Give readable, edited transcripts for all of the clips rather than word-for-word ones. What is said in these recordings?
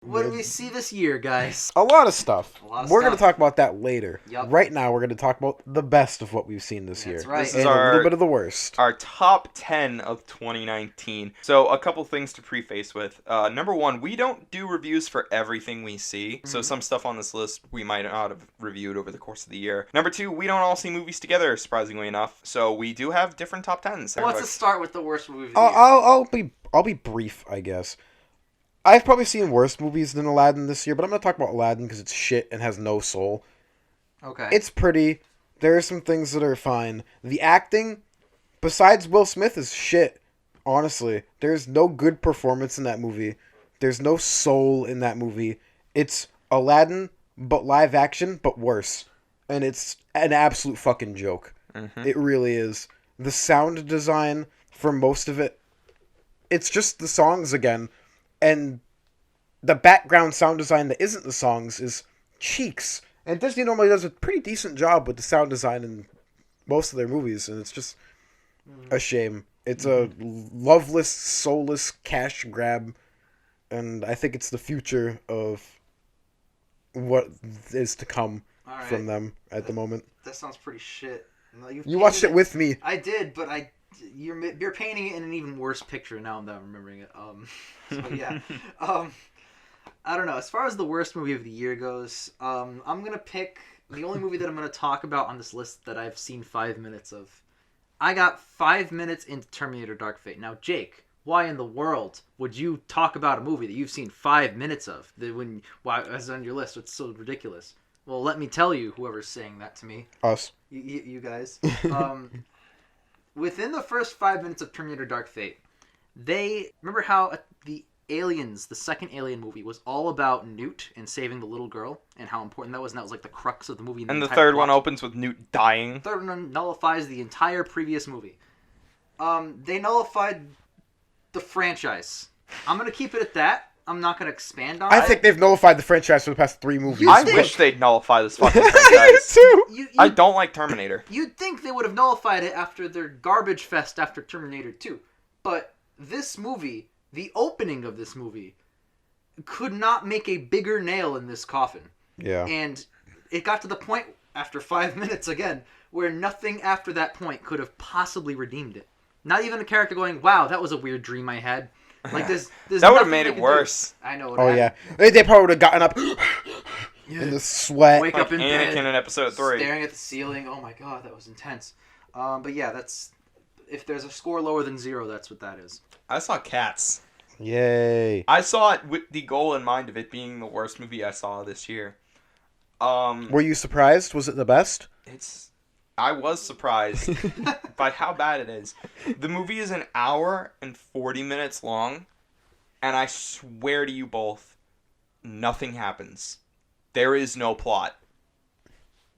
What did we see this year, guys? A lot of stuff. A lot of We're going to stuff. talk about that later. Yep. Right now, we're going to talk about the best of what we've seen this That's year. right. This is And a little our bit of the worst. our top 10 of 2019. So a couple things to preface with. Number one, we don't do reviews for everything we see. So some stuff on this list we might not have reviewed over the course of the year. Number two, we don't all see movies together, surprisingly enough. So we do have different top 10s. Well, let's start with the worst movie of the year. I'll be brief, I guess. I've probably seen worse movies than Aladdin this year, but I'm going to talk about Aladdin because it's shit and has no soul. Okay. It's pretty. There are some things that are fine. The acting, besides Will Smith, is shit. Honestly, there's no good performance in that movie. There's no soul in that movie. It's Aladdin, but live action, but worse. And it's an absolute fucking joke. Mm-hmm. It really is. The sound design for most of it, it's just the songs again. And the background sound design that isn't the songs is cheeks. And Disney normally does a pretty decent job with the sound design in most of their movies, and it's just a shame. It's a loveless, soulless cash grab, and I think it's the future of what is to come All right. from them at the moment. That sounds pretty shit. No, You watched it with me. I did, but you're painting it in an even worse picture now that I'm remembering it. So yeah. I don't know. As far as the worst movie of the year goes, I'm gonna pick the only movie that I'm gonna talk about on this list that I've seen 5 minutes of. I got 5 minutes into Terminator Dark Fate. Now, Jake, why in the world would you talk about a movie that you've seen 5 minutes of? Why is on your list? It's so ridiculous. Well, let me tell you, whoever's saying that to me, Us. you guys. Within the first 5 minutes of Terminator Dark Fate, they remember how the Aliens, the second Alien movie, was all about Newt and saving the little girl and how important that was, and that was like the crux of the movie. And the entire third plot. one opens with Newt dying. The third one nullifies the entire previous movie. They nullified the franchise. I'm gonna keep it at that. I'm not gonna expand on it. I think they've nullified the franchise for the past 3 movies. You I think- wish they'd nullify this fucking Me franchise. too. I don't like Terminator. You'd think they would have nullified it after their garbage fest after Terminator 2. But this movie, the opening of this movie, could not make a bigger nail in this coffin. Yeah. And it got to the point, after 5 minutes again, where nothing after that point could have possibly redeemed it. Not even a character going, wow, that was a weird dream I had. Like, there's That would have nothing made they it could worse. do. I know. Oh yeah. They probably would have gotten up in the sweat. Wake Like up in Anakin bed, in episode 3. staring at the ceiling. Oh my god, that was intense. But yeah, that's... If there's a score lower than 0, that's what that is. I saw Cats. Yay. I saw it with the goal in mind of it being the worst movie I saw this year. Were you surprised? Was it the best? I was surprised by how bad it is. The movie is an hour and 40 minutes long, and I swear to you both, nothing happens. There is no plot.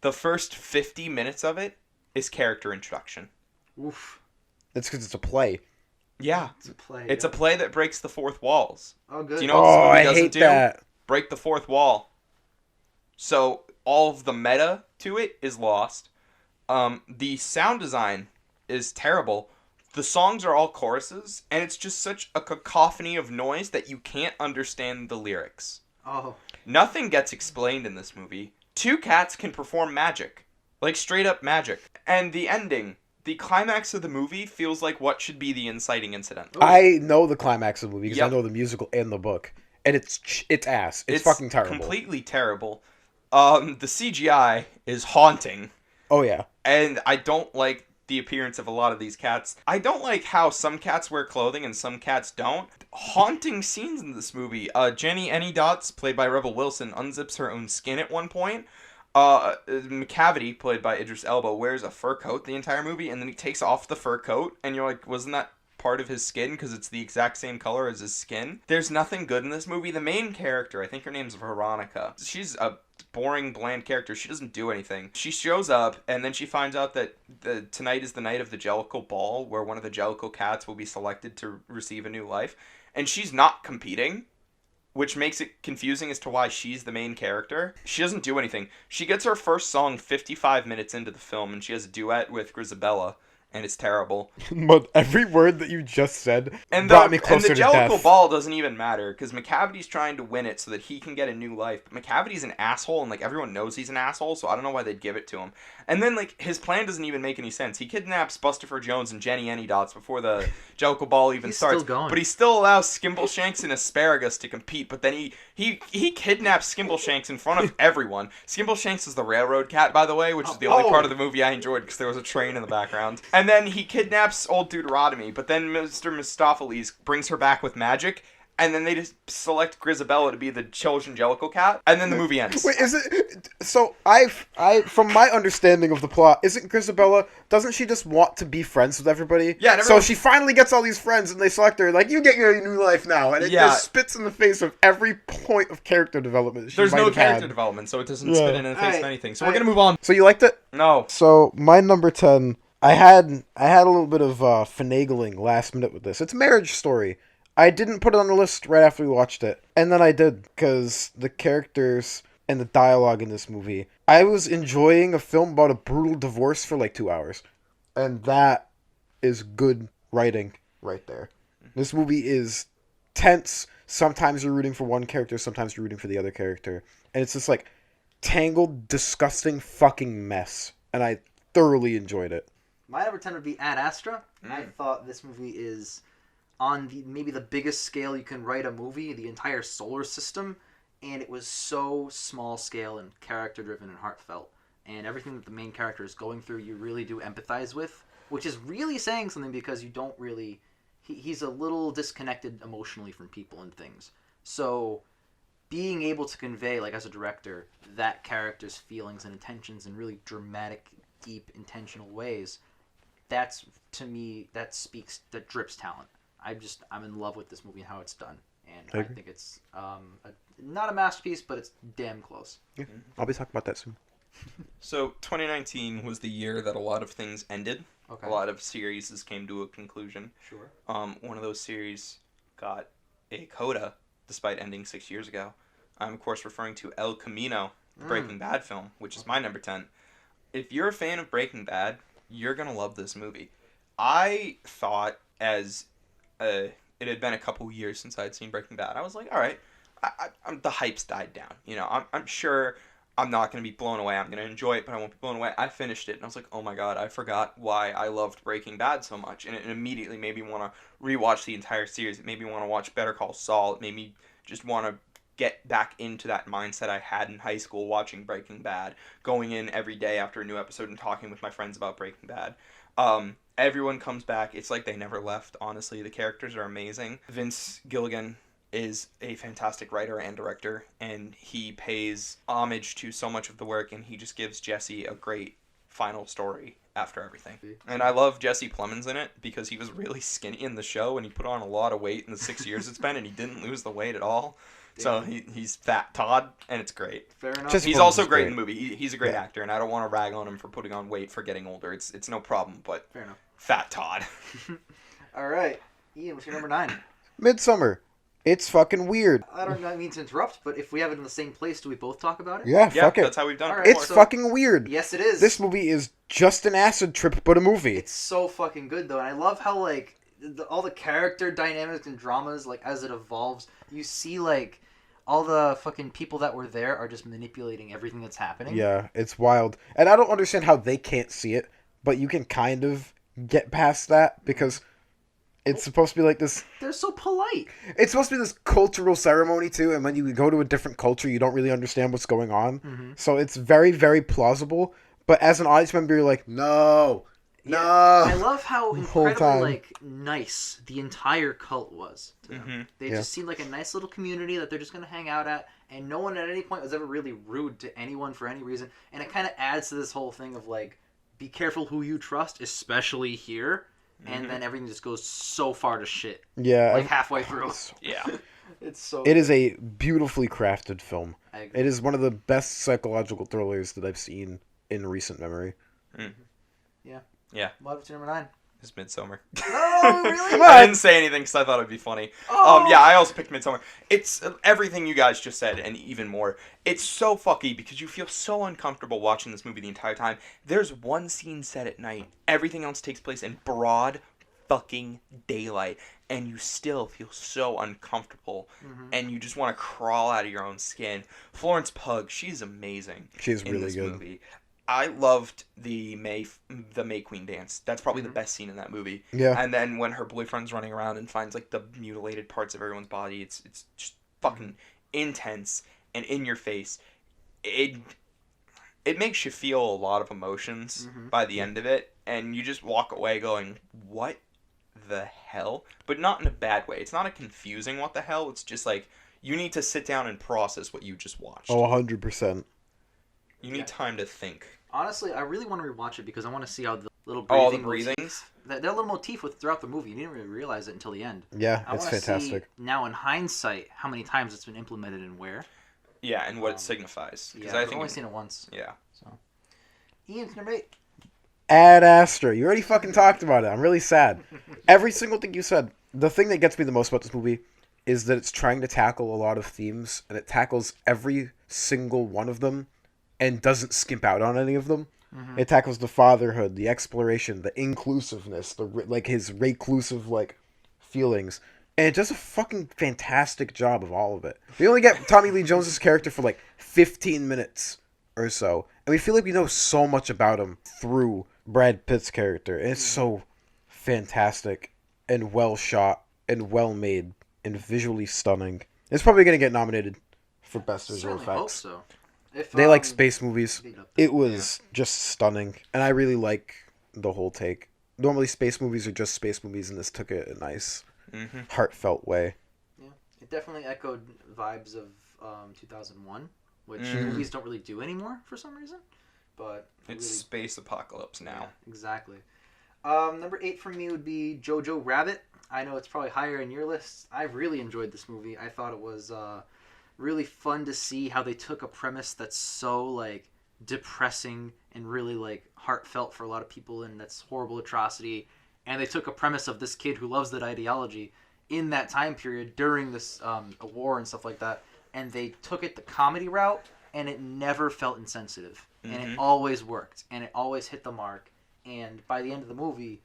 The first 50 minutes of it is character introduction. Oof. It's because it's a play. Yeah. It's a play. It's a play that breaks the fourth walls. Oh, good. Do you know what this Oh, movie I doesn't hate do? that. Break the fourth wall. So all of the meta to it is lost. The sound design is terrible. The songs are all choruses, and it's just such a cacophony of noise that you can't understand the lyrics. Oh. Nothing gets explained in this movie. 2 cats can perform magic. Like, straight up magic. And the ending, the climax of the movie feels like what should be the inciting incident. I know the climax of the movie because Yep. I know the musical and the book. And it's ass. It's fucking terrible. Completely terrible. The CGI is haunting. Oh, yeah. And I don't like the appearance of a lot of these cats. I don't like how some cats wear clothing and some cats don't. Haunting scenes in this movie. Jenny Anydots, played by Rebel Wilson, unzips her own skin at one point. McCavity, played by Idris Elba, wears a fur coat the entire movie, and then he takes off the fur coat, and you're like, wasn't that part of his skin because it's the exact same color as his skin? There's nothing good in this movie. The main character, I think her name's Veronica, she's a boring, bland character. She doesn't do anything. She shows up, and then she finds out that tonight is the night of the Jellicle Ball, where one of the Jellicle cats will be selected to receive a new life, and she's not competing, which makes it confusing as to why she's the main character. She doesn't do anything. She gets her first song 55 minutes into the film, and she has a duet with Grisabella, and it's terrible. But every word that you just said And brought me closer the to Jellicle death. Ball doesn't even matter because McCavity's trying to win it so that he can get a new life. But McCavity's an asshole, and like everyone knows he's an asshole, so I don't know why they'd give it to him. And then like his plan doesn't even make any sense. He kidnaps Bustafer Jones and Jenny Anydots before the Jellicle Ball even He's starts. still going. But he still allows Skimbleshanks and Asparagus to compete. But then he kidnaps Skimbleshanks in front of everyone. Skimbleshanks is the railroad cat, by the way, which is the only part of the movie I enjoyed because there was a train in the background. And then he kidnaps old Deuteronomy, but then Mr. Mistopheles brings her back with magic, and then they just select Grisabella to be the chosen Jellicle cat, and then the movie ends. Wait, is it? So from my understanding of the plot, isn't Grisabella? Doesn't she just want to be friends with everybody? Yeah. And So she finally gets all these friends, and they select her. Like, you get your new life now, and it Yeah. just spits in the face of every point of character development. She there's might no have character had. development, so it doesn't Yeah. spit in the face of Alright. anything. So we're gonna move on. So you liked it? No. So my number 10, I had a little bit of finagling last minute with this. It's Marriage Story. I didn't put it on the list right after we watched it, and then I did because the characters and the dialogue in this movie. I was enjoying a film about a brutal divorce for like 2 hours, and that is good writing right there. This movie is tense. Sometimes you're rooting for one character, sometimes you're rooting for the other character, and it's this like tangled, disgusting fucking mess, and I thoroughly enjoyed it. My number 10 would be Ad Astra. I thought this movie is on maybe the biggest scale you can write a movie, the entire solar system, and it was so small scale and character driven and heartfelt. And everything that the main character is going through, you really do empathize with, which is really saying something because you don't really... He's a little disconnected emotionally from people and things. So being able to convey, like as a director, that character's feelings and intentions in really dramatic, deep, intentional ways, that's, to me, that drips talent. I'm in love with this movie and how it's done, and I think it's not a masterpiece, but it's damn close. Yeah, I'll be talking about that soon. So 2019 was the year that a lot of things ended. Okay. A lot of series came to a conclusion. Sure. One of those series got a coda despite ending 6 years ago. I'm of course referring to El Camino, the Breaking Bad film, which is my number 10. If you're a fan of Breaking Bad, you're gonna love this movie. I thought as it had been a couple years since I'd seen Breaking Bad. I was like, all right, the hype's died down. You know, I'm sure I'm not going to be blown away. I'm going to enjoy it, but I won't be blown away. I finished it, and I was like, oh my god, I forgot why I loved Breaking Bad so much. And it immediately made me want to rewatch the entire series. It made me want to watch Better Call Saul. It made me just want to get back into that mindset I had in high school watching Breaking Bad, going in every day after a new episode and talking with my friends about Breaking Bad. Everyone comes back. It's like they never left, honestly. The characters are amazing. Vince Gilligan is a fantastic writer and director, and he pays homage to so much of the work, and he just gives Jesse a great final story after everything. And I love Jesse Plemons in it because he was really skinny in the show, and he put on a lot of weight in the 6 years it's been, and he didn't lose the weight at all. So he's Fat Todd, and it's great. Fair enough. Just- He's Plemons also is great great. in the movie. He's a great actor, and I don't want to rag on him for putting on weight for getting older. It's no problem, but Fair enough. Fat Todd. All right, Ian, what's your number 9? Midsummer. It's fucking weird. I don't mean to interrupt, but if we have it in the same place, do we both talk about it? Yeah, Yeah, fuck it. that's how we've done All it right, before. It's so- fucking weird. Yes, it is. This movie is just an acid trip, but a movie. It's so fucking good though, and I love how like all the character dynamics and dramas, like as it evolves, you see like all the fucking people that were there are just manipulating everything that's happening. Yeah, it's wild. And I don't understand how they can't see it, but you can kind of get past that because it's supposed to be like this. They're so polite. It's supposed to be this cultural ceremony too, and when you go to a different culture, you don't really understand what's going on. Mm-hmm. So it's very, very plausible. But as an audience member, you're like, no. I love how The whole incredibly time. like nice the entire cult was to them. Mhm. They Yeah. just seemed like a nice little community that they're just gonna hang out at, and no one at any point was ever really rude to anyone for any reason. And it kind of adds to this whole thing of like, be careful who you trust, especially here. And then everything just goes so far to shit, Yeah. like halfway through. Yeah. It's so. It is a beautifully crafted film. I agree. It is one of the best psychological thrillers that I've seen in recent memory. What's your number 9? It's Midsommar. Oh, really? I didn't say anything because I thought it'd be funny. Oh. Yeah, I also picked Midsommar. It's everything you guys just said and even more. It's so fucky because you feel so uncomfortable watching this movie the entire time. There's one scene set at night. Everything else takes place in broad fucking daylight, and you still feel so uncomfortable, and you just want to crawl out of your own skin. Florence Pugh, she's amazing. She's in really this good. movie. I loved the May Queen dance. That's probably the best scene in that movie. Yeah. And then when her boyfriend's running around and finds like the mutilated parts of everyone's body, it's just fucking intense and in your face. It makes you feel a lot of emotions by the end of it, and you just walk away going, "What the hell?" But not in a bad way. It's not a confusing what the hell. It's just like you need to sit down and process what you just watched. Oh, 100%. You need time to think. Honestly, I really want to rewatch it because I want to see how the little Oh, the breathing breathings? that little motif with throughout the movie. You didn't really realize it until the end. Yeah, I it's wanna fantastic. See now in hindsight how many times it's been implemented and where. Yeah, and what it signifies. Yeah, I've only seen it once. Yeah. So, Ian's number 8. Ad Astra. You already fucking talked about it. I'm really sad. Every single thing you said. The thing that gets me the most about this movie is that it's trying to tackle a lot of themes, and it tackles every single one of them and doesn't skimp out on any of them. It tackles the fatherhood, the exploration, the inclusiveness, his reclusive feelings, and it does a fucking fantastic job of all of it. We only get Tommy Lee Jones's character for 15 minutes or so, and we feel like we know so much about him through Brad Pitt's character, and it's so fantastic and well shot and well made and visually stunning. It's probably gonna get nominated for best visual Certainly hope effects. so. If They like space movies. beat up It was just stunning, and I really like the whole take. Normally, space movies are just space movies, and this took it a nice, heartfelt way. Yeah, it definitely echoed vibes of 2001, which movies don't really do anymore for some reason. But It's space apocalypse now. exactly. Number 8 for me would be Jojo Rabbit. I know it's probably higher in your list. I really enjoyed this movie. I thought it was really fun to see how they took a premise that's so depressing and really heartfelt for a lot of people, and that's horrible atrocity, and they took a premise of this kid who loves that ideology in that time period during this a war and stuff like that, and they took it the comedy route, and it never felt insensitive, and it always worked, and it always hit the mark, and by the end of the movie,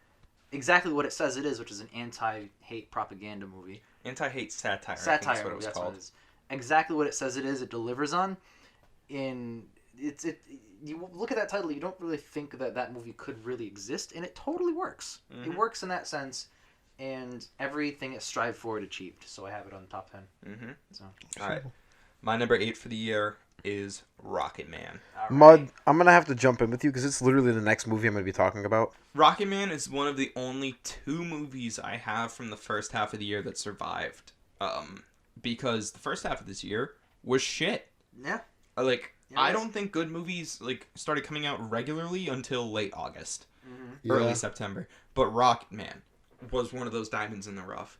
exactly what it says it is, which is an anti-hate propaganda movie. Anti-hate satire. I think Satire that's what it movie, was that's called. what it is. Exactly what it says it is, it delivers on. You look at that title, you don't really think that movie could really exist, and it totally works. It works in that sense, and everything it strived for it achieved. So I have it on the top 10. So All right. My number 8 for the year is Rocket Man. all right. Mud, I'm gonna have to jump in with you because it's literally the next movie I'm gonna be talking about. Rocket Man is one of the only 2 movies I have from the first half of the year that survived. Because the first half of this year was shit. Yeah. I it don't think good movies started coming out regularly until late August, Yeah. early September. But Rocket Man was one of those diamonds in the rough.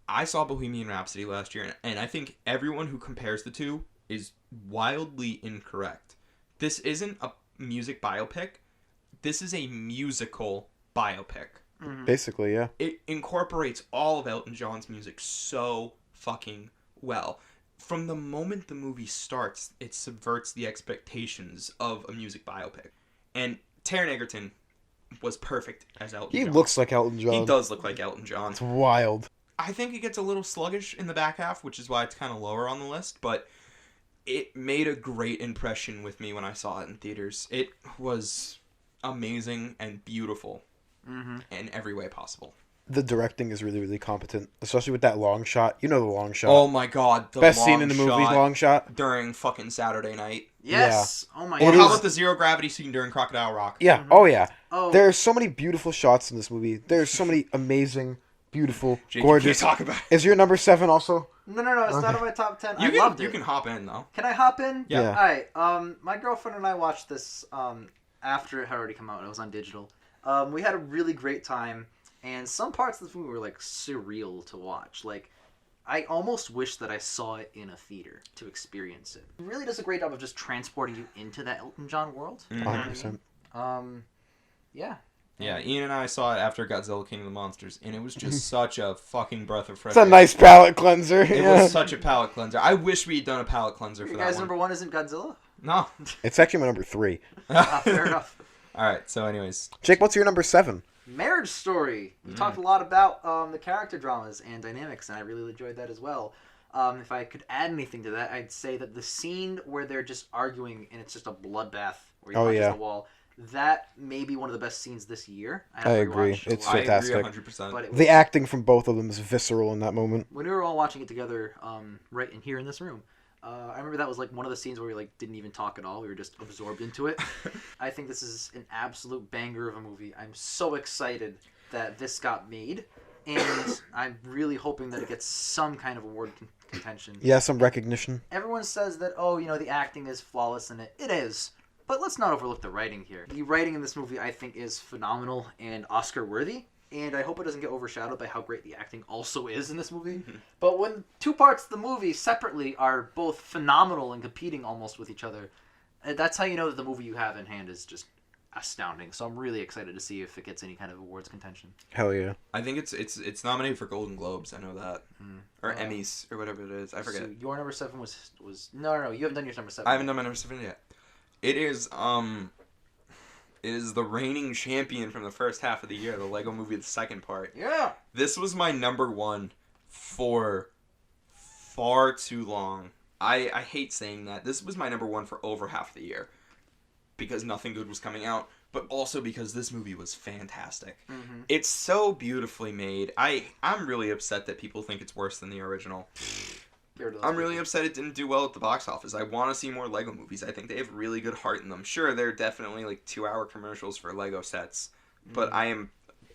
I saw Bohemian Rhapsody last year, and I think everyone who compares the two is wildly incorrect. This isn't a music biopic. This is a musical biopic. Basically, yeah. It incorporates all of Elton John's music so fucking well. From the moment the movie starts, it subverts the expectations of a music biopic. And Taron Egerton was perfect as Elton He John. looks like Elton John. He does look like Elton John. It's wild. I think it gets a little sluggish in the back half, which is why it's kind of lower on the list, but it made a great impression with me when I saw it in theaters. It was amazing and beautiful in every way possible. The directing is really, really competent, especially with that long shot. You know the long shot. Oh my god, the Best long scene in the movie, shot long shot. during fucking Saturday night. Yes. Oh my Or It how god. is- about the zero gravity scene during Crocodile Rock? Yeah. Oh yeah. Oh. There are so many beautiful shots in this movie. There's so many amazing, beautiful, Jake, gorgeous. you can't talk about it. Is your number 7 also? No, it's not on my top 10. You I loved it. You can hop in though. Can I hop in? Yeah. All right. My girlfriend and I watched this after it had already come out. It was on digital. We had a really great time, and some parts of the movie were surreal to watch. I almost wish that I saw it in a theater to experience it. It really does a great job of just transporting you into that Elton John world. Mm-hmm. You know what I 100%. mean? Yeah. Yeah, Ian and I saw it after Godzilla King of the Monsters, and it was just such a fucking breath of fresh It's a air. nice palate cleanser. It Yeah. was such a palate cleanser. I wish we had done a palate cleanser for Your that guys' one. number one isn't Godzilla? No. It's actually my number 3. Fair enough. All right. So, anyways, Jake, what's your number 7? Marriage Story. We talked a lot about the character dramas and dynamics, and I really enjoyed that as well. If I could add anything to that, I'd say that the scene where they're just arguing and it's just a bloodbath where he Oh, punches yeah. the wall, that may be one of the best scenes this year. I have to agree. rewatch a It's lot, I fantastic. agree 100%. but it The was- acting from both of them is visceral in that moment. when we were all watching it together, right in here in this room, I remember that was like one of the scenes where we like didn't even talk at all. We were just absorbed into it. I think this is an absolute banger of a movie. I'm so excited that this got made, and I'm really hoping that it gets some kind of award contention. Yeah, some recognition. Everyone says that, oh, you know, the acting is flawless in it. It is. But let's not overlook the writing here. The writing in this movie, I think, is phenomenal and Oscar-worthy. And I hope it doesn't get overshadowed by how great the acting also is in this movie. But when two parts of the movie separately are both phenomenal and competing almost with each other, that's how you know that the movie you have in hand is just astounding. So I'm really excited to see if it gets any kind of awards contention. Hell yeah. I think it's nominated for Golden Globes. I know that, or Uh, Emmys or whatever it is. I forget. So your number 7 was no. You haven't done your number 7. I haven't done my number 7 yet. It is the reigning champion from the first half of the year, the Lego Movie, the second part. Yeah. This was my number 1 for far too long. I hate saying that. This was my number 1 for over half the year. Because nothing good was coming out, but also because this movie was fantastic. Mm-hmm. It's so beautifully made. I'm really upset that people think it's worse than the original. I'm really upset it didn't do well at the box office. I want to see more Lego movies. I think they have really good heart in them. Sure, they're definitely like 2-hour commercials for Lego sets, but I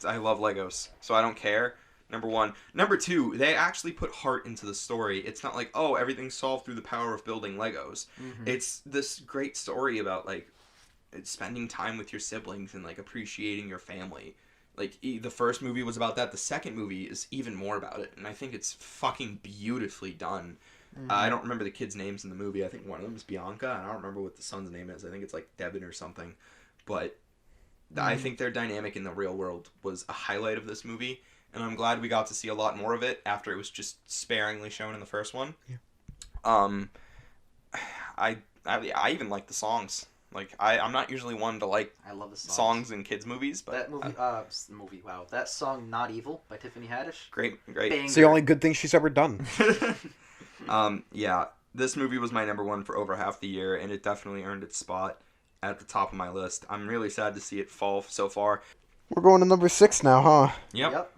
love Legos, so I don't care. Number 1. Number 2, they actually put heart into the story. It's not like, oh, everything's solved through the power of building Legos. Mm-hmm. It's this great story about like spending time with your siblings and like appreciating your family. Like the first movie was about that. The second movie is even more about it, and I think it's fucking beautifully done. I don't remember the kids' names in the movie. I think one of them is Bianca, and I don't remember what the son's name is. I think it's like Devin or something. But I think their dynamic in the real world was a highlight of this movie, and I'm glad we got to see a lot more of it after it was just sparingly shown in the first one. Yeah. I even like the songs. Like I'm not usually one to like I love the songs in kids movies, but That movie, wow. That song, Not Evil, by Tiffany Haddish. great. Banger. It's the only good thing she's ever done. Yeah, this movie was my number 1 for over half the year, and it definitely earned its spot at the top of my list. I'm really sad to see it fall so far. We're going to number 6 now, huh? Yep.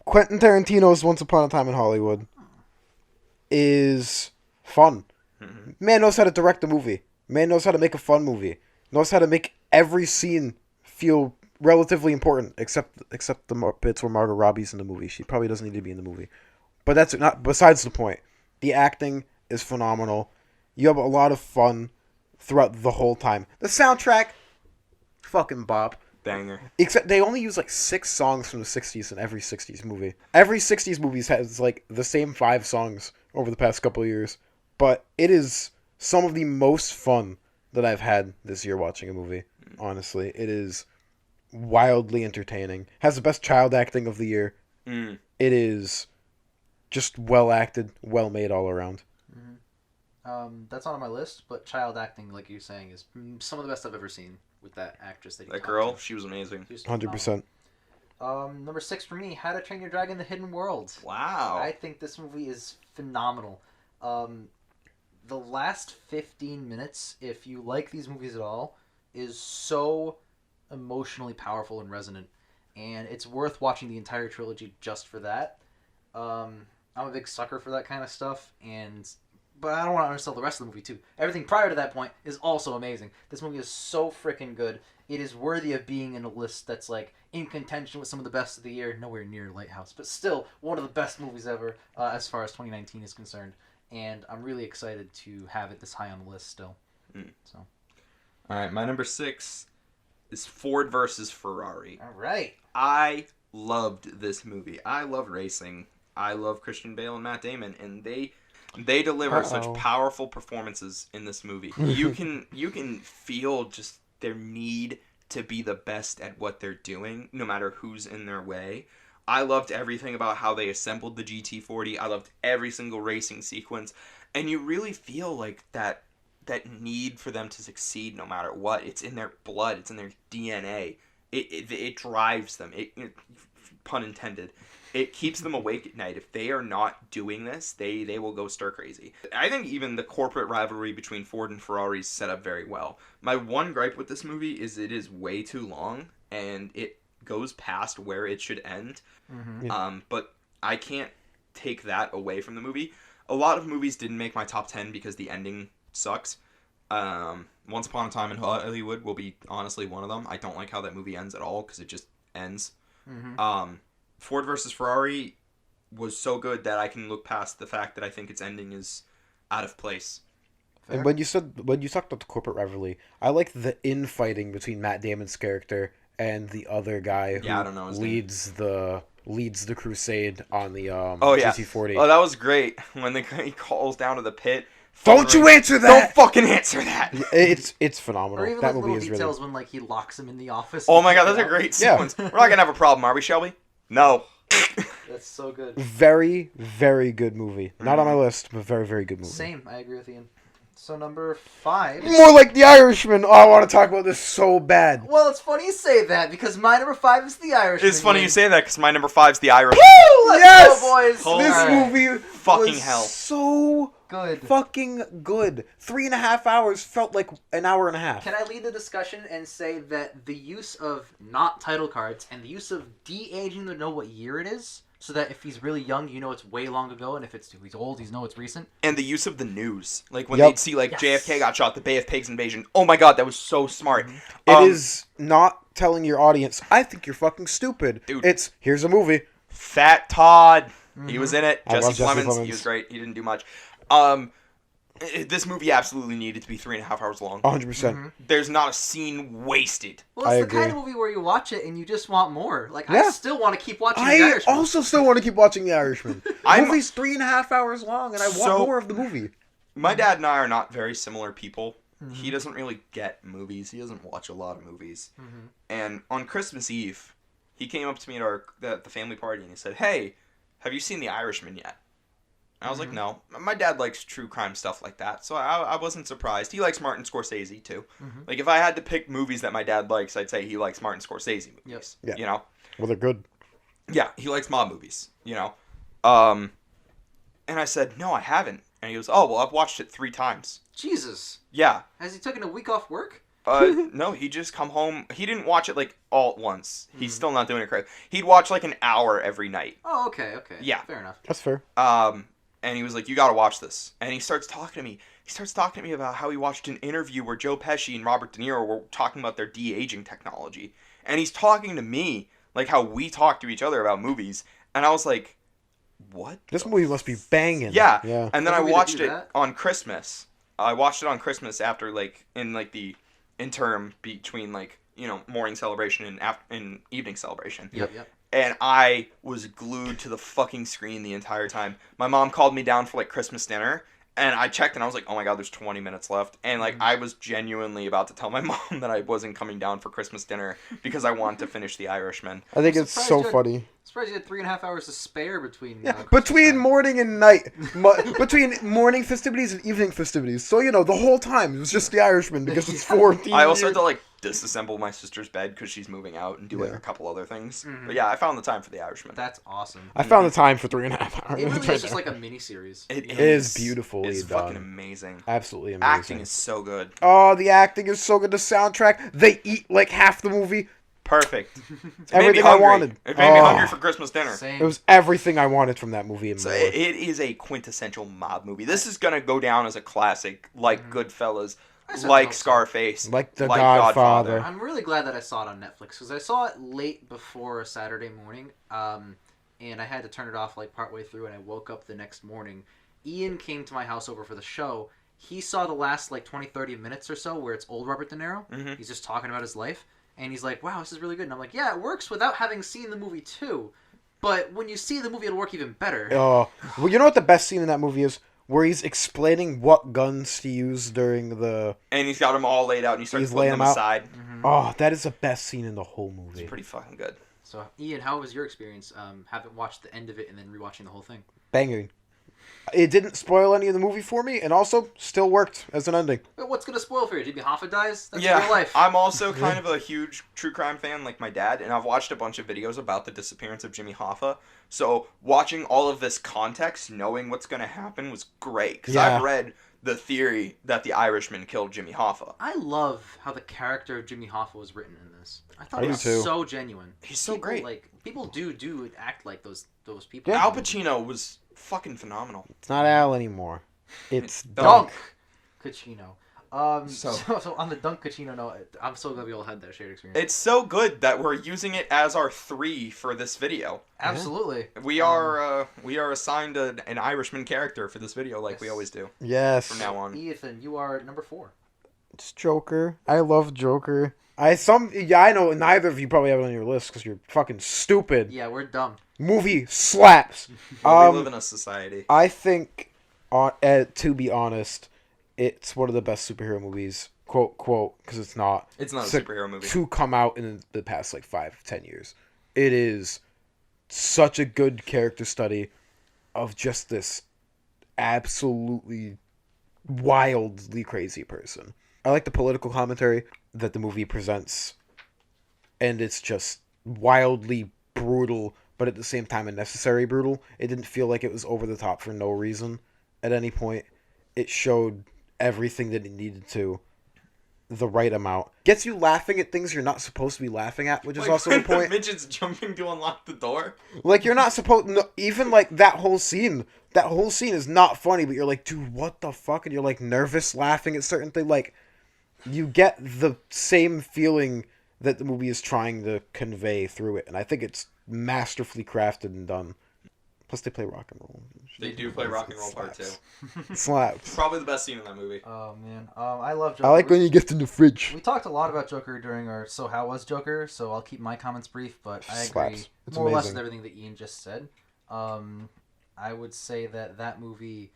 Quentin Tarantino's Once Upon a Time in Hollywood is fun. Man knows how to direct a movie. Man knows how to make a fun movie. Knows how to make every scene feel relatively important, except the bits where Margot Robbie's in the movie. She probably doesn't need to be in the movie. But that's not besides the point. The acting is phenomenal. You have a lot of fun throughout the whole time. The soundtrack, fucking bop. Banger. Except they only use like 6 songs from the 60s in every 60s movie. Every 60s movie has like the same 5 songs over the past couple of years. But it is some of the most fun that I've had this year watching a movie. Honestly, it is wildly entertaining. Has the best child acting of the year. Mm. It is just well acted, well made all around. That's not on my list, but child acting, like you're saying, is some of the best I've ever seen with that actress that you That talked girl, to. she was amazing. She was 100%. phenomenal. Number 6 for me, How to Train Your Dragon: The Hidden World. Wow. I think this movie is phenomenal. The last 15 minutes, if you like these movies at all, is so emotionally powerful and resonant, and it's worth watching the entire trilogy just for that. I'm a big sucker for that kind of stuff, but I don't want to undersell the rest of the movie too. Everything prior to that point is also amazing. This movie is so freaking good. It is worthy of being in a list that's like in contention with some of the best of the year. Nowhere near Lighthouse, but still one of the best movies ever as far as 2019 is concerned. And I'm really excited to have it this high on the list still. So, All right, my number 6 is Ford versus Ferrari. all right. I loved this movie. I love racing. I love Christian Bale and Matt Damon, and they deliver such powerful performances in this movie. You can feel just their need to be the best at what they're doing, no matter who's in their way. I loved everything about how they assembled the GT40. I loved every single racing sequence. And you really feel like that need for them to succeed no matter what. It's in their blood. It's in their DNA. It drives them. Pun intended. It keeps them awake at night. If they are not doing this, they will go stir crazy. I think even the corporate rivalry between Ford and Ferrari is set up very well. My one gripe with this movie is it is way too long, and it goes past where it should end. Mm-hmm. But I can't take that away from the movie. A lot of movies didn't make my top 10 because the ending sucks. Once Upon a Time in Hollywood will be honestly one of them. I don't like how that movie ends at all because it just ends. Mm-hmm. Ford versus Ferrari was so good that I can look past the fact that I think its ending is out of place. Fair. And when you talked about the corporate rivalry, I like the infighting between Matt Damon's character and the other guy who I don't know his leads the crusade on the GT40. Oh, that was great when he calls down to the pit. Don't you answer that! Don't fucking answer that! It's phenomenal. Or even that like movie little is details really... when like he locks him in the office. Oh my god, that's a great sequence. We're not gonna have a problem, are we, Shelby? No. That's so good. Very, very good movie. Not on my list, but very, very good movie. Same, I agree with Ian. So number 5. More like The Irishman. Oh, I want to talk about this so bad. Well, it's funny you say that because my number 5 is The Irishman. It's funny you say that because my number 5 is The Irishman. Woo! Let's Yes! go, boys. Holy This Alright. movie fucking was hell. so Good. fucking good. 3.5 hours felt like an hour and a half. Can I lead the discussion and say that the use of not title cards and the use of de-aging to know what year it is, so that if he's really young, you know it's way long ago, and if he's old, you know it's recent. And the use of the news. Like when Yep. they'd see like Yes. JFK got shot, the Bay of Pigs invasion. Oh my god, that was so smart. It is not telling your audience, I think you're fucking stupid. Dude. It's, here's a movie. Fat Todd. He was in it. I love Jesse Jesse Plemons. Plemons. He was great. He didn't do much. This movie absolutely needed to be 3.5 hours long. 100%. There's not a scene wasted. Well, it's I the kind agree. of movie where you watch it and you just want more. Like, Yeah. I still want to keep watching The I Irishman. also still want to keep watching The Irishman. The I'm- movie's 3.5 hours long, and I want So- more of the movie. My dad and I are not very similar people. He doesn't really get movies. He doesn't watch a lot of movies. And on Christmas Eve, he came up to me at the family party and he said, "Hey, have you seen The Irishman yet?" And I was like, "No." My dad likes true crime stuff like that, so I wasn't surprised. He likes Martin Scorsese too. Like if I had to pick movies that my dad likes, I'd say he likes Martin Scorsese movies. Yep. Yeah. You know? Well, they're good. Yeah, he likes mob movies, you know. And I said, "No, I haven't." And he goes, "Oh, well, I've watched it 3 times." Jesus. Yeah. Has he taken a week off work? No, he just come home. He didn't watch it like all at once. He's still not doing it correct. He'd watch like an hour every night. Oh, okay. Yeah. Fair enough. That's fair. And he was like, "You got to watch this." And he starts talking to me. He starts talking to me about how he watched an interview where Joe Pesci and Robert De Niro were talking about their de-aging technology. And he's talking to me like how we talk to each other about movies. And I was like, "What?" This movie must be banging. Yeah. Yeah. And then What I movie did watched do it that? on Christmas. I watched it on Christmas after like in like the interim between like, you know, morning celebration and evening celebration. Yep. And I was glued to the fucking screen the entire time. My mom called me down for like Christmas dinner, and I checked and I was like, "Oh my god, there's 20 minutes left." And like I was genuinely about to tell my mom that I wasn't coming down for Christmas dinner because I wanted to finish The Irishman. I think I'm it's surprised so you had- funny. Surprised you had 3.5 hours to spare between. Yeah, Christmas between time. morning and night, between morning festivities and evening festivities. So you know, the whole time it was just The Irishman because it's 14. I also had to like disassemble my sister's bed because she's moving out and do like Yeah. a couple other things. But yeah, I found the time for The Irishman. That's awesome. I found the time for 3.5 hours. It really It's right is just there. like a mini series. It is beautifully It's done. fucking amazing. Absolutely amazing. Acting is so good. Oh, the acting is so good. The soundtrack. They eat like half the movie. Perfect. It made me Everything I hungry. wanted. It made me Oh. hungry for Christmas dinner. Same. It was everything I wanted from that movie and So more. it is a quintessential mob movie. This is gonna go down as a classic, like Goodfellas, I certainly like hope so. Scarface, Like The Godfather. I'm really glad that I saw it on Netflix because I saw it late before Saturday morning, and I had to turn it off like partway through, and I woke up the next morning. Ian came to my house over for the show. He saw the last like 20-30 minutes or so where it's old Robert De Niro. Mhm. He's just talking about his life, and he's like, "Wow, this is really good." And I'm like, "Yeah, it works without having seen the movie too, but when you see the movie, it'll work even better." Oh, well, you know what the best scene in that movie is? Where he's explaining what guns to use during the. And he's got them all laid out, and he starts He's putting laying them them out. aside. Oh, that is the best scene in the whole It's movie. pretty fucking good. So, Ian, how was your experience having watched the end of it and then rewatching the whole thing? Banging. It didn't spoil any of the movie for me, and also still worked as an ending. But what's gonna spoil for you? Jimmy Hoffa dies? That's Yeah, real life. I'm also kind of a huge true crime fan like my dad, and I've watched a bunch of videos about the disappearance of Jimmy Hoffa. So watching all of this context, knowing what's going to happen was great. Because Yeah. I've read the theory that the Irishman killed Jimmy Hoffa. I love how the character of Jimmy Hoffa was written in this. I thought I it do was too. so genuine. He's so People, great. Like people do act like those people. Yeah. Al Pacino was fucking phenomenal. It's not Al anymore. It's Dunk. Dunk Cacino. So- So on the Dunk Cacino note, I'm so glad we all had that shared experience. It's so good that we're using it as our 3 for this video. Absolutely. We are assigned an Irishman character for this video, like we Yes. always do Yes. from now on. Ethan, you are number 4. It's Joker. I love Joker. I know neither of you probably have it on your list because you're fucking stupid. Yeah, we're dumb. Movie slaps. Well, we live in a society. I think, to be honest, it's one of the best superhero movies, quote, because it's not. It's not a So- superhero movie. To come out in the past, 5-10 years. It is such a good character study of just this absolutely wildly crazy person. I like the political commentary that the movie presents, and it's just wildly brutal, but at the same time a necessary brutal. It didn't feel like it was over the top for no reason at any point. It showed everything that it needed to, the right amount. Gets you laughing at things you're not supposed to be laughing at, which is also the when point. midget's jumping to unlock the door. Like, you're not supposed... No, even, that whole scene is not funny, but you're like, dude, what the fuck? And you're, nervous laughing at certain things. You get the same feeling that the movie is trying to convey through it, and I think it's masterfully crafted and done. Plus, they play rock and roll. They do play Rock and Roll Part 2. Slaps. Probably the best scene in that movie. Oh man, I love Joker. I like when you get in the fridge. We talked a lot about Joker during our So How Was Joker, so I'll keep my comments brief, but I agree Slaps. It's more or less amazing. with everything that Ian just said. I would say that movie,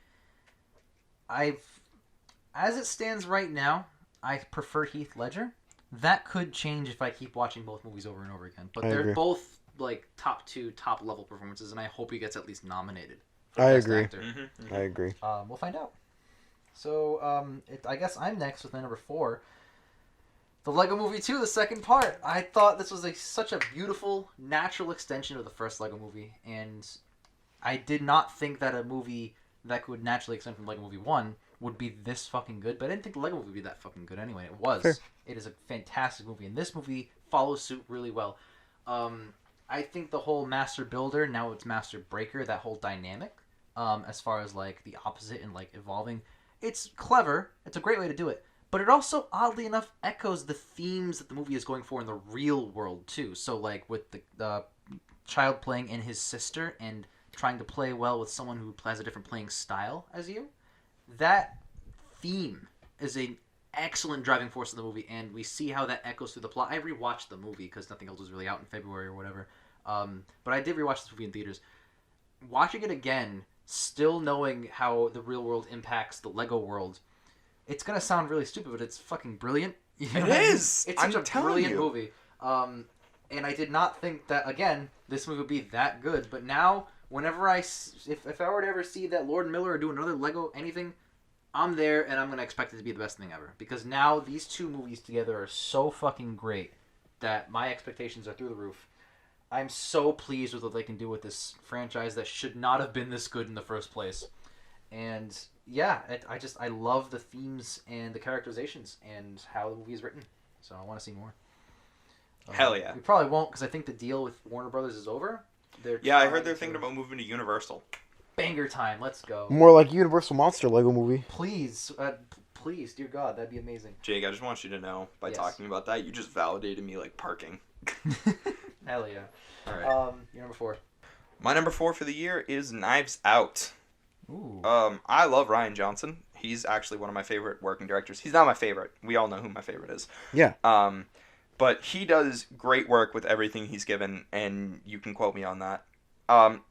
as it stands right now, I prefer Heath Ledger. That could change if I keep watching both movies over and over again, but I they're agree. both top level performances, and I hope he gets at least nominated. For I Best agree. Actor. I agree. We'll find out. So, I guess I'm next with my number 4. The Lego Movie 2, the second part. I thought this was such a beautiful, natural extension of the first Lego Movie, and I did not think that a movie that could naturally extend from Lego Movie 1 would be this fucking good, but I didn't think the Lego Movie would be that fucking good anyway. It was. Fair. It is a fantastic movie, and this movie follows suit really well. I think the whole Master Builder, now it's Master Breaker, that whole dynamic, as far as the opposite and evolving, it's clever. It's a great way to do it. But it also, oddly enough, echoes the themes that the movie is going for in the real world, too. So, with the child playing in his sister and trying to play well with someone who has a different playing style as you, that theme is an excellent driving force in the movie, and we see how that echoes through the plot. I rewatched the movie because nothing else was really out in February or whatever. But I did rewatch this movie in theaters. Watching it again, still knowing how the real world impacts the Lego world, it's gonna sound really stupid, but it's fucking brilliant. You know It what I mean? is! It's such I'm a telling brilliant you. movie. And I did not think that, again, this movie would be that good. But now, whenever if I were to ever see that Lord Miller or do another Lego anything, I'm there and I'm gonna expect it to be the best thing ever. Because now these two movies together are so fucking great that my expectations are through the roof. I'm so pleased with what they can do with this franchise that should not have been this good in the first place. And yeah, I love the themes and the characterizations and how the movie is written. So I want to see more. Hell yeah. We probably won't because I think the deal with Warner Brothers is over. Yeah, I heard they're thinking about moving to Universal. banger time. Let's go. More like Universal Monster Lego movie. Please, please, dear God, that'd be amazing. Jake, I just want you to know, by Yes. talking about that, you just validated me like parking. Hell yeah. All right. Your number 4. My number 4 for the year is Knives Out. Ooh. I love Ryan Johnson. He's actually one of my favorite working directors. He's not my favorite. We all know who my favorite is. Yeah. But he does great work with everything he's given, and you can quote me on that.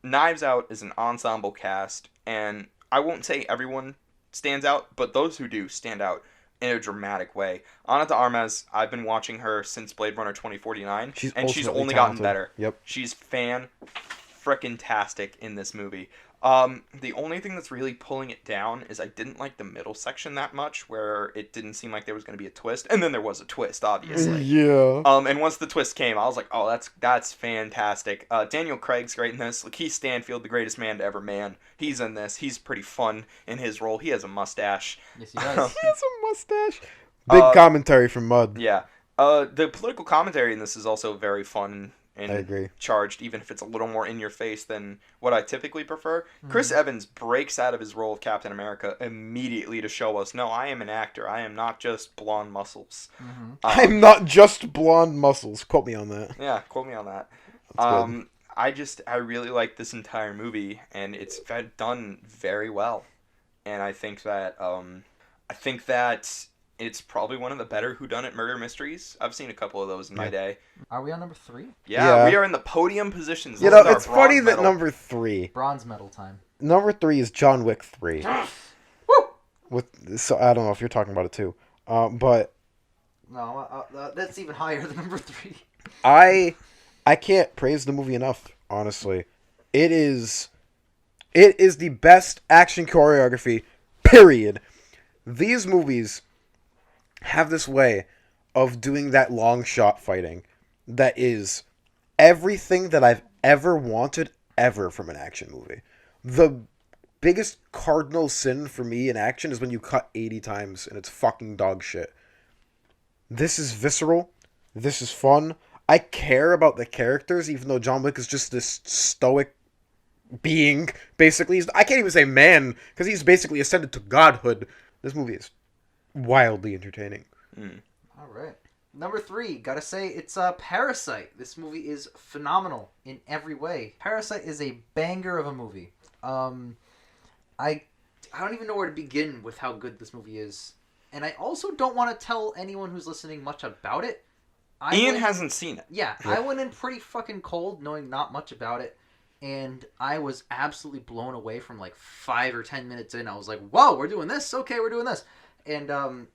Knives Out is an ensemble cast, and I won't say everyone stands out, but those who do stand out. in a dramatic way. Ana de Armas, I've been watching her since Blade Runner 2049, and she's ultimately only talented. gotten better. Yep. She's fan-frickin-tastic in this movie. The only thing that's really pulling it down is I didn't like the middle section that much, where it didn't seem like there was going to be a twist, and then there was a twist, obviously. Yeah. And once the twist came, I was like, oh, that's fantastic. Daniel Craig's great in this. Lakeith Stanfield, the greatest man to ever man. He's in this. He's pretty fun in his role. He has a mustache. Yes, he does. He has a mustache. Big commentary from Mud. Yeah. The political commentary in this is also very fun and I agree. charged, even if it's a little more in your face than what I typically prefer. Chris Evans breaks out of his role of Captain America immediately to show us, no, I am an actor. I am not just blonde muscles. I'm not just blonde muscles. Quote me on that. Yeah, quote me on that. That's good. I really like this entire movie, and it's done very well. And I think that it's probably one of the better whodunit murder mysteries. I've seen a couple of those in my day. Are we on number 3? Yeah, we are in the podium positions. You This know, is our it's funny bronze that medal. number 3. Bronze medal time. Number 3 is John Wick 3. Woo! So I don't know if you're talking about it too. But No, that's even higher than number 3. I can't praise the movie enough, honestly. It is the best action choreography, period. These movies have this way of doing that long shot fighting that is everything that I've ever wanted ever from an action movie. The biggest cardinal sin for me in action is when you cut 80 times and it's fucking dog shit. This is visceral. This is fun. I care about the characters, even though John Wick is just this stoic being, basically. I can't even say man, because he's basically ascended to godhood. This movie is wildly entertaining. All right. Number 3, gotta say, it's Parasite. This movie is phenomenal in every way. Parasite is a banger of a movie. I don't even know where to begin with how good this movie is. And I also don't want to tell anyone who's listening much about it. Ian hasn't seen it. Yeah, I went in pretty fucking cold, knowing not much about it. And I was absolutely blown away from like 5 or 10 minutes in. I was like, whoa, we're doing this? Okay, we're doing this. And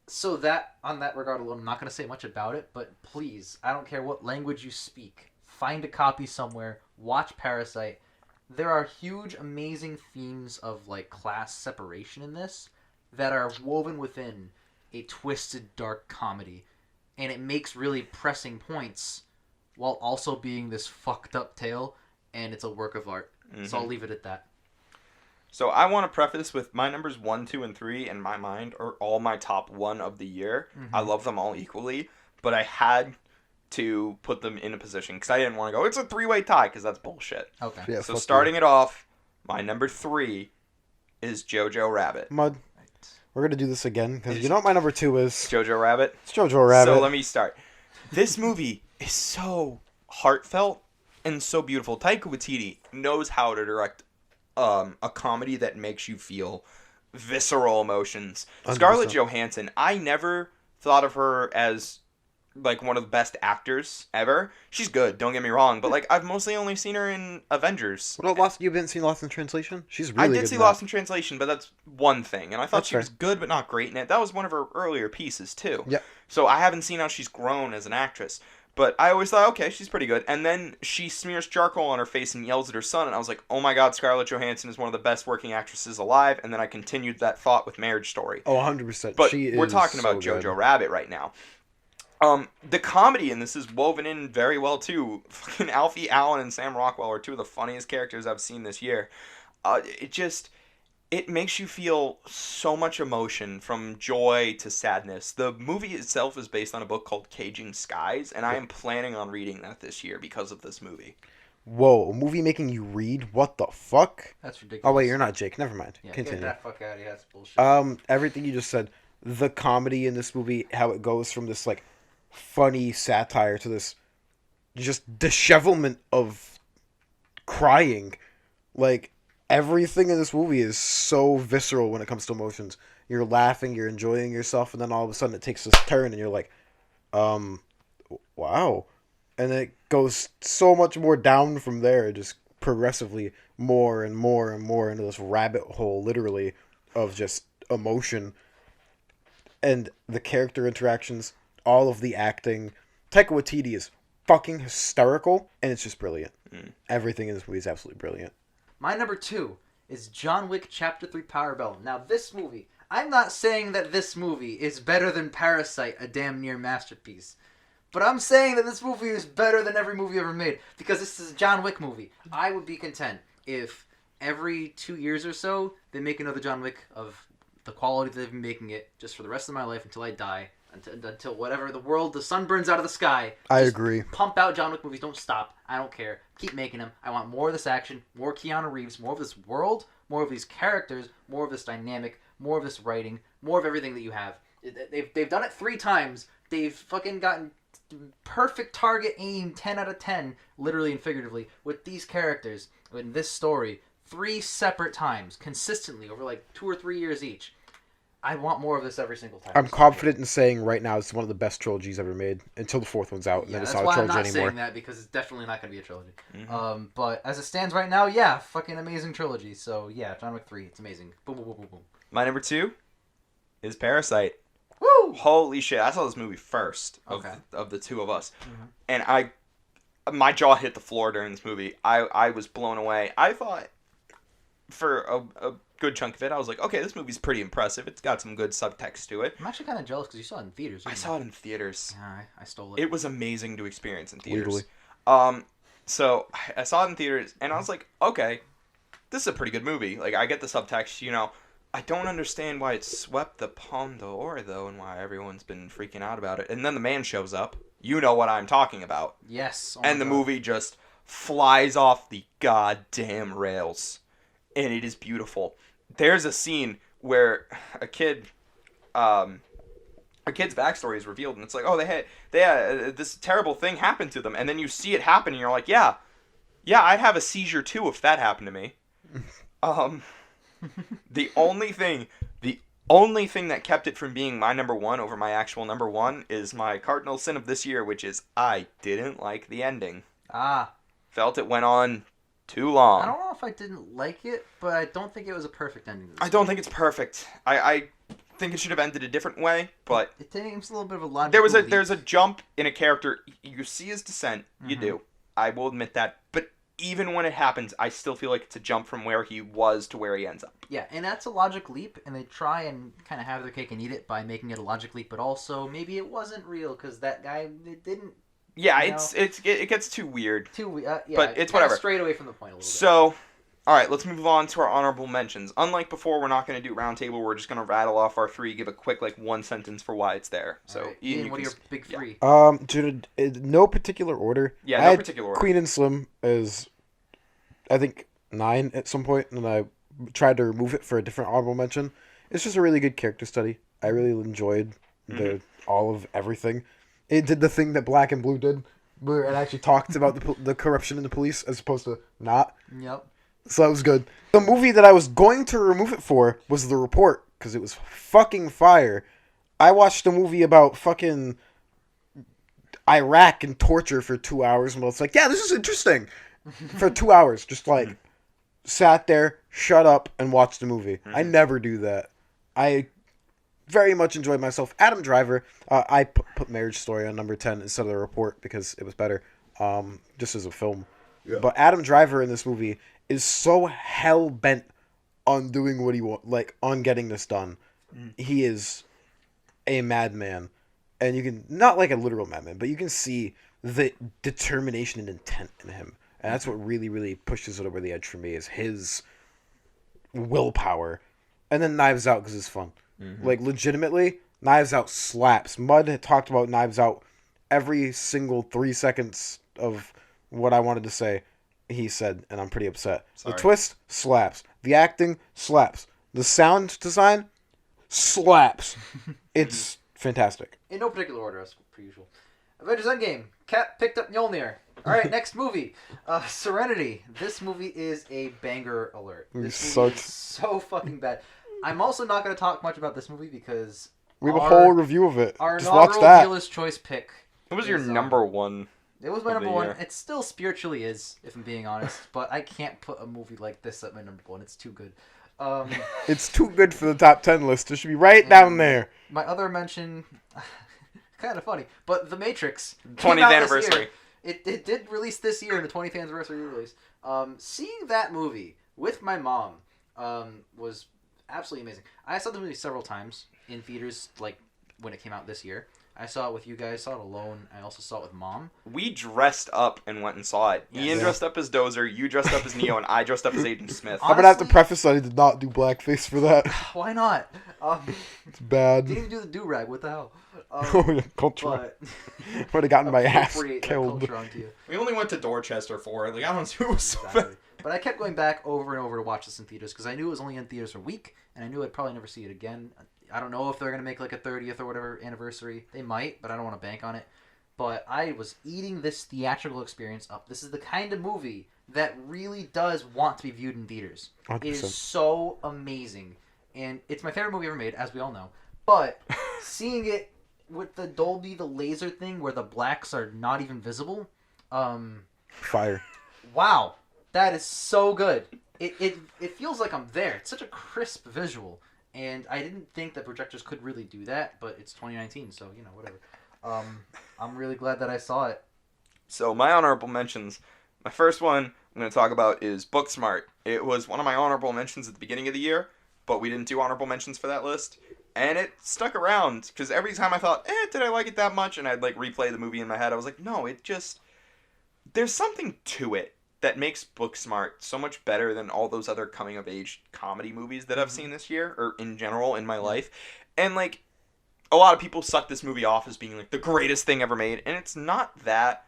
so that, on that regard alone, I'm not going to say much about it. But please, I don't care what language you speak. Find a copy somewhere. Watch Parasite. There are huge, amazing themes of like class separation in this that are woven within a twisted, dark comedy. And it makes really pressing points while also being this fucked up tale. And it's a work of art. So I'll leave it at that. So I want to preface with my numbers 1, 2, and 3 in my mind are all my top 1 of the year. I love them all equally, but I had to put them in a position because I didn't want to go, it's a 3-way tie, because that's bullshit. Okay. Yeah, So fuck starting it off, my number 3 is Jojo Rabbit. Mud, we're going to do this again, because you know what my number 2 is? Jojo Rabbit? It's Jojo Rabbit. So let me start. This movie is so heartfelt and so beautiful. Taika Waititi knows how to direct a comedy that makes you feel visceral emotions. 100%. Scarlett Johansson, I never thought of her as like one of the best actors ever. She's good, don't get me wrong, but like I've mostly only seen her in Avengers. What about Lost? You haven't seen Lost in Translation? She's really I good did see in that. Lost in Translation, but that's one thing. And I thought That's she was good but not great in it. That was one of her earlier pieces too. Yeah. So I haven't seen how she's grown as an actress. But I always thought, okay, she's pretty good. And then she smears charcoal on her face and yells at her son. And I was like, oh my god, Scarlett Johansson is one of the best working actresses alive. And then I continued that thought with Marriage Story. Oh, 100%. But she we're is talking so about good. Jojo Rabbit right now. The comedy in this is woven in very well too. Fucking Alfie Allen and Sam Rockwell are two of the funniest characters I've seen this year. It makes you feel so much emotion, from joy to sadness. The movie itself is based on a book called Caging Skies, and I am planning on reading that this year because of this movie. Whoa, a movie making you read? What the fuck? That's ridiculous. Oh, wait, you're not Jake. Never mind. Yeah, Continue. get that fuck out of here. That's bullshit. Everything you just said, the comedy in this movie, how it goes from this, like, funny satire to this just dishevelment of crying. Like, everything in this movie is so visceral when it comes to emotions. You're laughing, you're enjoying yourself, and then all of a sudden it takes this turn and you're like, wow. And it goes so much more down from there, just progressively more and more and more into this rabbit hole, literally, of just emotion. and the character interactions, all of the acting. Taika Waititi is fucking hysterical, and it's just brilliant. Everything in this movie is absolutely brilliant. My number 2 is John Wick Chapter 3 Parabellum. Now, this movie, I'm not saying that this movie is better than Parasite, a damn near masterpiece. But I'm saying that this movie is better than every movie ever made. Because this is a John Wick movie. I would be content if every 2 years or so, they make another John Wick of the quality they've been making it just for the rest of my life until I die. Until whatever the sun burns out of the sky. I Just agree. Pump out John Wick movies. Don't stop. I don't care. Keep making them. I want more of this action, more Keanu Reeves, more of this world, more of these characters, more of this dynamic, more of this writing, more of everything that you have. They've done it 3 times. They've fucking gotten perfect target aim, 10 out of 10, literally and figuratively, with these characters in this story 3 separate times, consistently over like 2 or 3 years each. I want more of this every single time. I'm confident in saying right now it's one of the best trilogies ever made until the 4th one's out, and then it's not a trilogy I'm not anymore. saying that because it's definitely not going to be a trilogy. But as it stands right now, yeah, fucking amazing trilogy. So yeah, John Wick 3, it's amazing. Boom, boom, boom, boom, boom. My number 2 is Parasite. Woo! Holy shit! I saw this movie first of the two of us, and my jaw hit the floor during this movie. I was blown away. I thought for a good chunk of it, I was like, okay, this movie's pretty impressive. It's got some good subtext to it. I'm actually kind of jealous because you saw it in theaters. I saw it in theaters. Yeah, I stole it. It was amazing to experience in theaters. Legally. So I saw it in theaters, and I was like, okay, this is a pretty good movie. Like, I get the subtext, you know. I don't understand why it swept the Palme d'Or, though, and why everyone's been freaking out about it. And then the man shows up. You know what I'm talking about. Yes. Oh and the movie just flies off the goddamn rails. And it is beautiful. There's a scene where a kid's backstory is revealed, and it's like, oh, they had this terrible thing happen to them, and then you see it happen, and you're like, yeah, I'd have a seizure too if that happened to me. The only thing that kept it from being my number 1 over my actual number 1 is my cardinal sin of this year, which is I didn't like the ending. Felt it went on too long. I don't know if I didn't like it, but I don't think it was a perfect ending. I don't think it's perfect. I think it should have ended a different way, but it seems a little bit of a logical there's a jump in a character. You see his descent. You do. I will admit that. But even when it happens, I still feel like it's a jump from where he was to where he ends up. Yeah, and that's a logic leap, and they try and kind of have their cake and eat it by making it a logic leap, but also maybe it wasn't real because that guy didn't. Yeah, it gets too weird. Yeah, but it's whatever. Straight away from the point a little bit. So, all right, let's move on to our honorable mentions. Unlike before, we're not going to do roundtable. We're just going to rattle off our 3, give a quick 1 sentence for why it's there. So, right. Ian, what are your big 3? Dude, no particular order. Yeah, no particular order. Queen and Slim is, I think, 9 at some point, and I tried to remove it for a different honorable mention. It's just a really good character study. I really enjoyed all of everything. It did the thing that Black and Blue did, where it actually talked about the corruption in the police as opposed to not. Yep. So that was good. The movie that I was going to remove it for was The Report, because it was fucking fire. I watched a movie about fucking Iraq and torture for 2 hours, and it's like, yeah, this is interesting. For 2 hours, just sat there, shut up, and watched the movie. I never do that. I very much enjoyed myself. Adam Driver, I put Marriage Story on number 10 instead of The Report because it was better, just as a film. Yeah. But Adam Driver in this movie is so hell-bent on doing what he wants, on getting this done. He is a madman. And you can, not like a literal madman, but you can see the determination and intent in him. And that's what really, really pushes it over the edge for me, is his willpower. And then Knives Out, because it's fun. Legitimately, Knives Out slaps. Mud had talked about Knives Out every single 3 seconds of what I wanted to say. He said, and I'm pretty upset. Sorry. The twist slaps. The acting slaps. The sound design slaps. It's fantastic. In no particular order, as per usual. Avengers Endgame. Cap picked up Mjolnir. All right, next movie. Serenity. This movie is a banger alert. This movie is so fucking bad. I'm also not going to talk much about this movie because we have a whole review of it. Our Just watch that. Dealer's Choice pick. It was your number 1. It was my number 1. It still spiritually is, if I'm being honest. But I can't put a movie like this at my number 1. It's too good. It's too good for the top 10 list. It should be right down there. My other mention, kind of funny, but The Matrix 20th anniversary. It did release this year in the 20th anniversary release. Seeing that movie with my mom was absolutely amazing. I saw the movie several times in theaters, like when it came out this year. I saw it with you guys, saw it alone. I also saw it with Mom. We dressed up and went and saw it. Yes. Ian dressed up as Dozer, you dressed up as Neo, and I dressed up as Agent Smith. I'm gonna have to Honestly- preface that I did not do blackface for that. Why not? It's bad. Didn't even do the do-rag. What the hell? Oh, yeah, culture. But Would have gotten my ass appropriate that killed. culture onto you. We only went to Dorchester for it. Like, I don't know, it was so bad. Exactly. But I kept going back over and over to watch this in theaters because I knew it was only in theaters for a week, and I knew I'd probably never see it again. I don't know if they're gonna make like a 30th or whatever anniversary. They might, but I don't want to bank on it. But I was eating this theatrical experience up. This is the kind of movie that really does want to be viewed in theaters. It 100%. is so amazing, and it's my favorite movie ever made, as we all know. But seeing it with the Dolby, the laser thing, where the blacks are not even visible, Fire. wow, that is so good. It feels like I'm there. It's such a crisp visual, and I didn't think that projectors could really do that, but it's 2019, so you know, whatever. I'm really glad that I saw it. So, my honorable mentions. My first one I'm going to talk about is Booksmart. It was one of my honorable mentions at the beginning of the year, but we didn't do honorable mentions for that list. And it stuck around, because every time I thought, did I like it that much? And I'd, like, replay the movie in my head. I was like, no, it just... There's something to it that makes Booksmart so much better than all those other coming-of-age comedy movies that I've seen this year, or in general in my life. And, like, a lot of people suck this movie off as being, like, the greatest thing ever made, and it's not that.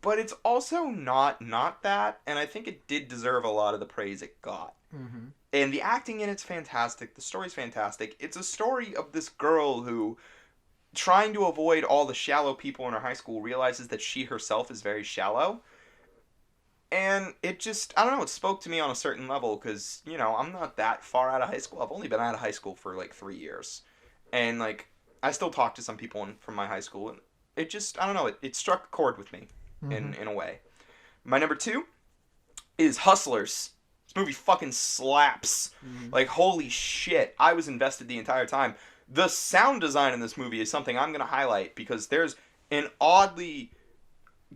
But it's also not that, and I think it did deserve a lot of the praise it got. Mm-hmm. And the acting in it's fantastic. The story's fantastic. It's a story of this girl who, trying to avoid all the shallow people in her high school, realizes that she herself is very shallow. And it just, I don't know, it spoke to me on a certain level because, you know, I'm not that far out of high school. I've only been out of high school for like 3 years. And, like, I still talk to some people from my high school. And it just, I don't know, it struck a chord with me in a way. My number 2 is Hustlers. This movie fucking slaps. Like, holy shit. I was invested the entire time. The sound design in this movie is something I'm going to highlight because there's an oddly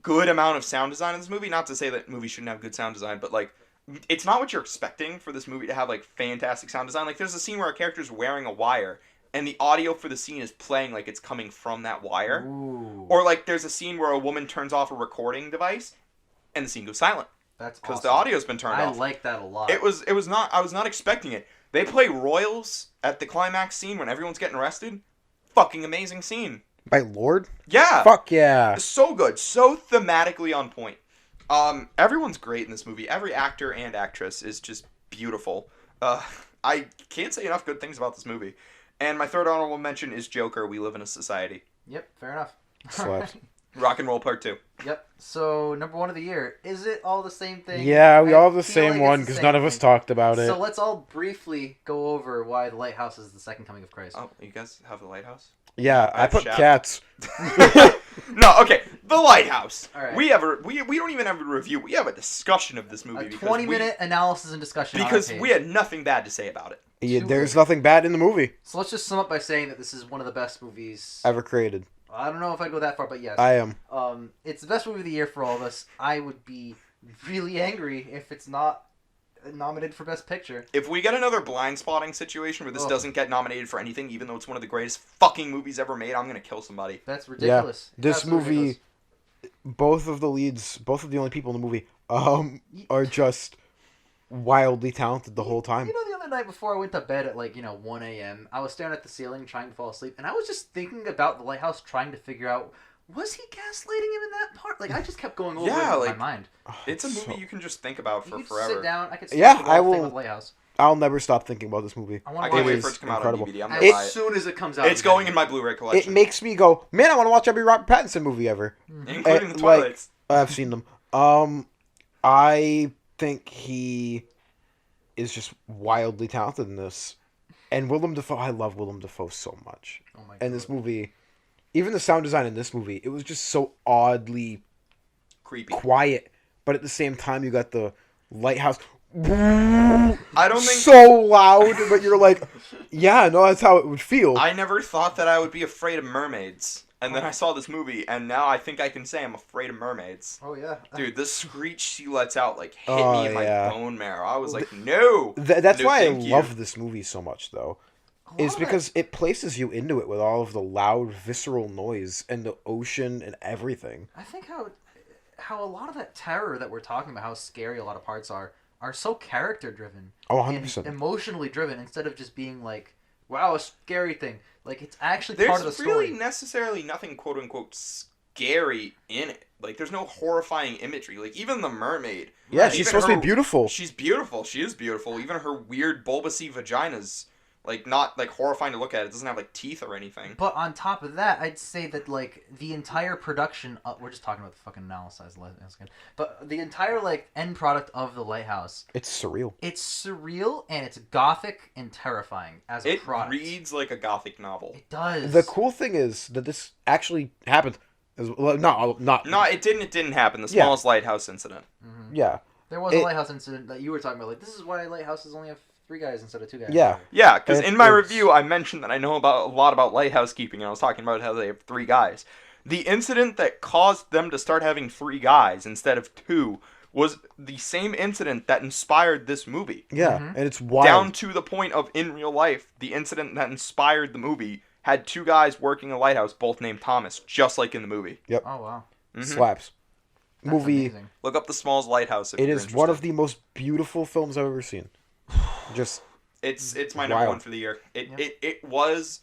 good amount of sound design in this movie. Not to say that movies shouldn't have good sound design, but, like, it's not what you're expecting for this movie to have, like, fantastic sound design. Like, there's a scene where a character's wearing a wire, and the audio for the scene is playing like it's coming from that wire. Ooh, Or, like, there's a scene where a woman turns off a recording device, and the scene goes silent. that's Because awesome. the audio's been turned I off. like that a lot. It was not, I was not expecting it. They play Royals at the climax scene when everyone's getting arrested. Fucking amazing scene. By Lord? Yeah. Fuck yeah. So good. So thematically on point. Everyone's great in this movie. Every actor and actress is just beautiful. I can't say enough good things about this movie. And my third honorable mention is Joker, We Live in a Society. Yep, fair enough. Slaps. Rock and Roll Part 2. Yep. So number 1 of the year. Is it all the same thing? Yeah, we I all have the feel same like one it's the because same none of us thing. talked about it. So let's all briefly go over why The Lighthouse is the second coming of Christ. Oh, you guys have The Lighthouse? Yeah, I I've put Shaft. cats. No, okay. The Lighthouse. All right. We don't even have a review. We have a discussion of this movie A because 20-minute analysis and discussion. because on our we page. had nothing bad to say about it. Yeah, Two there's of- nothing bad in the movie So let's just sum up by saying that this is one of the best movies. ever created. I don't know if I go that far, but yes. I am. It's the best movie of the year for all of us. I would be really angry if it's not nominated for Best Picture. If we get another blind spotting situation where this Ugh. doesn't get nominated for anything, even though it's one of the greatest fucking movies ever made, I'm gonna kill somebody. That's ridiculous. It's This absolutely movie, ridiculous. both of the leads, both of the only people in the movie, are just wildly talented the whole time. You know, the other night before I went to bed at 1 a.m., I was staring at the ceiling trying to fall asleep, and I was just thinking about The Lighthouse, trying to figure out, was he gaslighting him in that part? Like, I just kept going over Yeah, it in like, my mind. It's a So- movie you can just think about You for could forever. sit down. I could sit Yeah, through the I whole thing will- with Lighthouse. I'll never stop thinking about this movie. I I want to can't watch wait it for it to come incredible. out on DVD. I'm as gonna buy it. soon as it comes out. It's going in my Blu-ray It collection, makes me go, man, I want to watch every Robert Pattinson movie ever. including the like- Twilights. I've seen them. I think he is just wildly talented in this. And Willem Dafoe, I love Willem Dafoe so much. Oh my And this God. movie, even the sound design in this movie, it was just so oddly Creepy. quiet. But at the same time, you got the lighthouse. I don't think so loud, but you're like, yeah, no, that's how it would feel. I never thought that I would be afraid of mermaids. And then I saw this movie, and now I think I can say I'm afraid of mermaids. Oh yeah, Dude, the screech she lets out, like, hit Oh, me in my yeah. bone marrow. I was like, no! That's No, why I thank you. love this movie so much, though. Is because it places you into it with all of the loud, visceral noise and the ocean and everything. I think how a lot of that terror that we're talking about, how scary a lot of parts are so character driven. Oh, and 100%. emotionally driven instead of just being like, wow, a scary thing. Like, it's actually part of the There's story. really necessarily nothing quote-unquote scary in it. Like, there's no horrifying imagery. Like, even the mermaid. Yeah, even she's supposed to her- be beautiful. She's beautiful. She is beautiful. Even her weird bulbousy vagina's, like, not, like, horrifying to look at. It doesn't have, like, teeth or anything. But on top of that, I'd say that, like, the entire production... we're just talking about the fucking analysis. But the entire, like, end product of The Lighthouse, It's surreal. it's surreal and it's gothic and terrifying as a It product. reads like a gothic novel. It does. The cool thing is that this actually happened. Well, not. No, it didn't happen. The Yeah. smallest lighthouse incident. Mhm. Yeah. There was a It- lighthouse incident that you were talking about. Like, this is why lighthouses only have 3 guys instead of 2 guys. Yeah. Yeah, because It- in my it's- review, I mentioned that I know about a lot about lighthouse keeping, and I was talking about how they have 3 guys. The incident that caused them to start having 3 guys instead of 2 was the same incident that inspired this movie. Yeah. Mhm. And it's wild. Down to the point of, in real life, the incident that inspired the movie had 2 guys working a lighthouse, both named Thomas, just like in the movie. Oh, wow. Mhm. Slaps. That's Movie. amazing. Look up The Smalls Lighthouse if It you're is one of interested. the most beautiful films I've ever seen. Just It's my number Wild. 1 for the year. Yeah. It was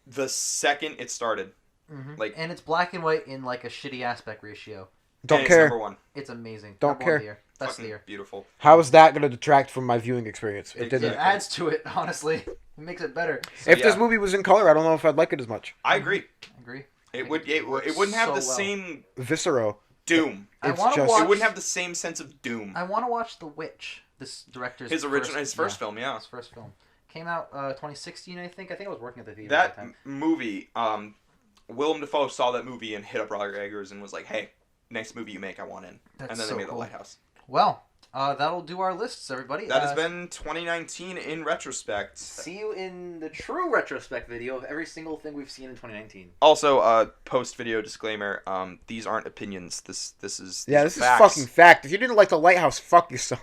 the second it started. Mhm. Like- and it's black and white in, like, a shitty aspect ratio. don't and care. It's number 1. It's amazing. Don't Number one of care. the year. Best of the Fucking year. beautiful. How is that going to detract from my viewing experience? It Exactly. didn't. It adds to it, honestly. It makes it better. So, If this yeah, movie was in color, I don't know if I'd like it as much. I agree. I agree. It works wouldn't have so the well. same Viscero. doom. I It's want to just- watch. It wouldn't have the same sense of doom. I want to watch The Witch. This director's His first film, yeah. His first film came out 2016, I think. I was working at the theater That at the time. movie, Willem Dafoe saw that movie and hit up Roger Eggers and was like, "Hey, next movie you make, I want in." That's And then so they made cool. The Lighthouse. Well, that'll do our lists, everybody. That has been 2019 in retrospect. See you in the true retrospect video of every single thing we've seen in 2019. Also, post video disclaimer: these aren't opinions. This is Yeah, this is facts. fucking fact. If you didn't like The Lighthouse, fuck yourself.